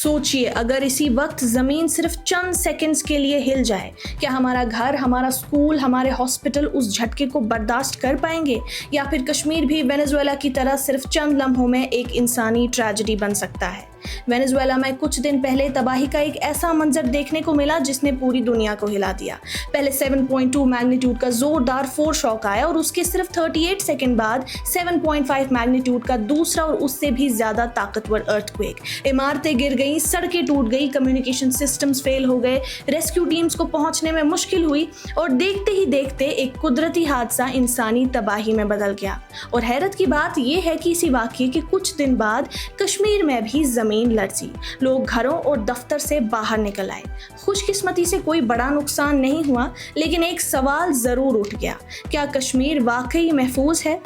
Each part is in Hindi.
सोचिए, अगर इसी वक्त ज़मीन सिर्फ चंद सेकंड्स के लिए हिल जाए, क्या हमारा घर, हमारा स्कूल, हमारे हॉस्पिटल उस झटके को बर्दाश्त कर पाएंगे? या फिर कश्मीर भी वेनेजुएला की तरह सिर्फ चंद लम्हों में एक इंसानी ट्रेजेडी बन सकता है? वेनेजुएला में कुछ दिन पहले तबाही का एक ऐसा मंजर देखने को मिला जिसने पूरी दुनिया को हिला दिया। पहले 7.2 मैग्नीट्यूड का जोरदार फोर शॉक आया और उसके सिर्फ 38 सेकंड बाद 7.5 मैग्नीट्यूड का दूसरा और उससे भी ज्यादा ताकतवर अर्थक्वेक। इमारतें गिर गईं, सड़कें टूट गई, कम्युनिकेशन सिस्टम्स फेल हो गए, रेस्क्यू टीम्स को पहुंचने में मुश्किल हुई और देखते ही देखते एक कुदरती हादसा इंसानी तबाही में बदल गया। और हैरत की बात यह है कि इसी वाकये के कुछ दिन बाद कश्मीर में भी जमीन लरजी, लोग घरों और दफ्तर से बाहर निकल आए। खुशकिस्मती से कोई बड़ा नुकसान नहीं हुआ, लेकिन एक सवाल जरूर उठ गया, क्या कश्मीर वाकई महफूज है?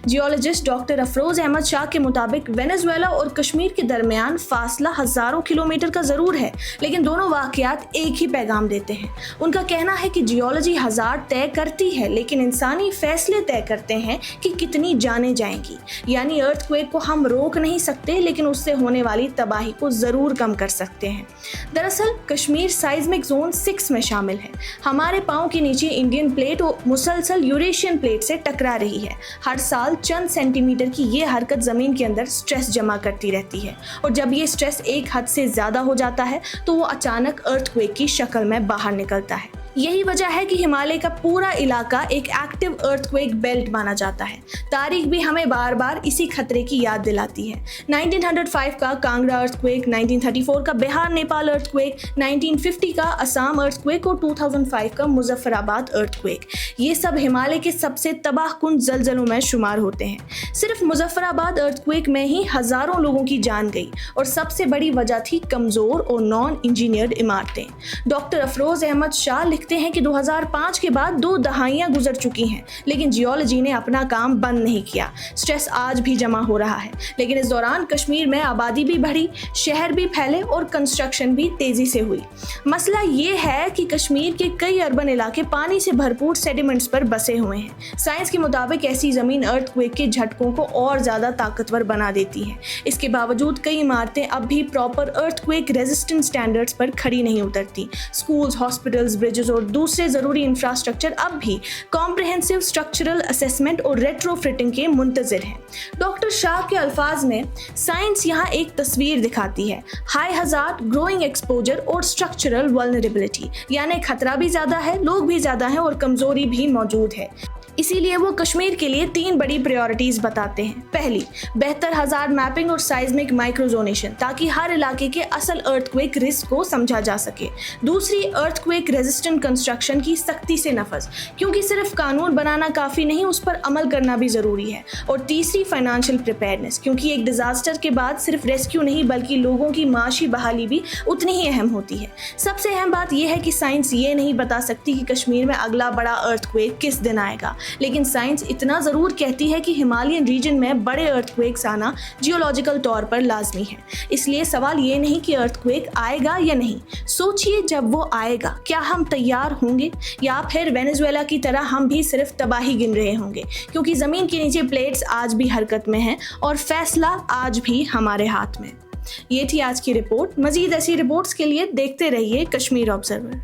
जियोलॉजिस्ट डॉक्टर अफरोज अहमद शाह के मुताबिक वेनेजुएला और कश्मीर के दरमियान फासला हजारों किलोमीटर का जरूर है, लेकिन दोनों वाकयात एक ही पैगाम देते हैं। उनका कहना है कि जियोलॉजी हजार तय करती है, लेकिन इंसानी फैसले तय करते हैं कि कितनी जानें जाएंगी। यानी अर्थक्वेक को हम रोक नहीं सकते, लेकिन उससे होने वाली तबाही को जरूर कम कर सकते हैं। दरअसल कश्मीर साइज्मिक जोन 6 में शामिल है। हमारे पांव के नीचे इंडियन प्लेट और मुसलसल यूरेशियन प्लेट से टकरा रही है। हर साल चंद सेंटीमीटर की ये हरकत जमीन के अंदर स्ट्रेस जमा करती रहती है, और जब ये स्ट्रेस एक हद से ज्यादा हो जाता है तो वो अचानक अर्थक्वेक की शक्ल में बाहर निकलता है। यही वजह है कि हिमालय का पूरा इलाका एक एक्टिव अर्थक्वेक बेल्ट माना जाता है। तारीख भी हमें बार बार इसी खतरे की याद दिलाती है। 1905 का कांगड़ा अर्थक्वेक, 1934 का बिहार नेपाल अर्थक्वेक, 1950 का असम अर्थक्वेक और 2005 का मुजफ्फराबाद अर्थक्वेक, ये सब हिमालय के सबसे तबाहकुन जलजलों में शुमार होते हैं। सिर्फ मुजफ्फराबाद अर्थक्वेक में ही हजारों लोगों की जान गई, और सबसे बड़ी वजह थी कमजोर और नॉन इंजीनियर्ड इमारतें। डॉक्टर अफरोज अहमद शाह लिखते हैं कि 2005 के बाद 2 दहाइयां गुजर चुकी हैं, लेकिन जियोलॉजी ने अपना काम बंद नहीं किया। स्ट्रेस आज भी जमा हो रहा है, लेकिन इस दौरान कश्मीर में आबादी भी बढ़ी, शहर भी फैले और कंस्ट्रक्शन भी तेजी से हुई। मसला ये है कि कश्मीर के कई अर्बन इलाके पानी से भरपूर सेडिमेंट्स पर बसे हुए हैं। साइंस के मुताबिक ऐसी जमीन अर्थक्वेक के झटकों को और ज्यादा ताकतवर बना देती है। इसके बावजूद कई इमारतें अब भी प्रॉपर अर्थक्वेक रेजिस्टेंट स्टैंडर्ड्स पर खड़ी नहीं उतरती। स्कूल्स, हॉस्पिटल्स, ब्रिजेस और दूसरे जरूरी इंफ्रास्ट्रक्चर अब भी कॉम्प्रिहेंसिव स्ट्रक्चरल असेसमेंट और रेट्रोफिटिंग के मुंतजिर हैं। डॉक्टर शाह के अल्फाज में, साइंस यहाँ एक तस्वीर दिखाती है, हाई हजार्ड, ग्रोइंग एक्सपोजर और स्ट्रक्चरल वल्नरेबिलिटी, यानी खतरा भी ज्यादा है, लोग भी ज्यादा हैं और कमजोरी भी मौजूद है। इसीलिए वो कश्मीर के लिए 3 बड़ी प्रायोरिटीज बताते हैं। पहली, बेहतर हजार्ड मैपिंग और साइज्मिक माइक्रोजोनेशन, ताकि हर इलाके के असल अर्थक्वेक रिस्क को समझा जा सके। दूसरी, अर्थक्वेक रेजिस्टेंट कंस्ट्रक्शन की सख्ती से नफज, क्योंकि सिर्फ कानून बनाना काफी नहीं, उस पर अमल करना भी जरूरी है। और तीसरी, फाइनेंशियल प्रिपेयर्डनेस, क्योंकि एक डिजास्टर के बाद सिर्फ रेस्क्यू नहीं बल्कि लोगों की माशी बहाली भी उतनी ही अहम होती है। सबसे अहम बात यह है कि साइंस ये नहीं बता सकती कि कश्मीर में अगला बड़ा अर्थक्वेक किस दिन आएगा, लेकिन साइंस इतना जरूर कहती है कि हिमालयन रीजन में बड़े अर्थक्वेक्स आना जियोलॉजिकल तौर पर लाजमी है। इसलिए सवाल ये नहीं कि अर्थक्वेक आएगा या नहीं, सोचिए जब वो आएगा क्या हम तैयार होंगे, या फिर वेनेजुएला की तरह हम भी सिर्फ तबाही गिन रहे होंगे, क्योंकि जमीन के नीचे प्लेट्स आज भी हरकत में हैं और फैसला आज भी हमारे हाथ में। ये थी आज की रिपोर्ट। मजीद ऐसी रिपोर्ट्स के लिए देखते रहिए कश्मीर ऑब्जर्वर।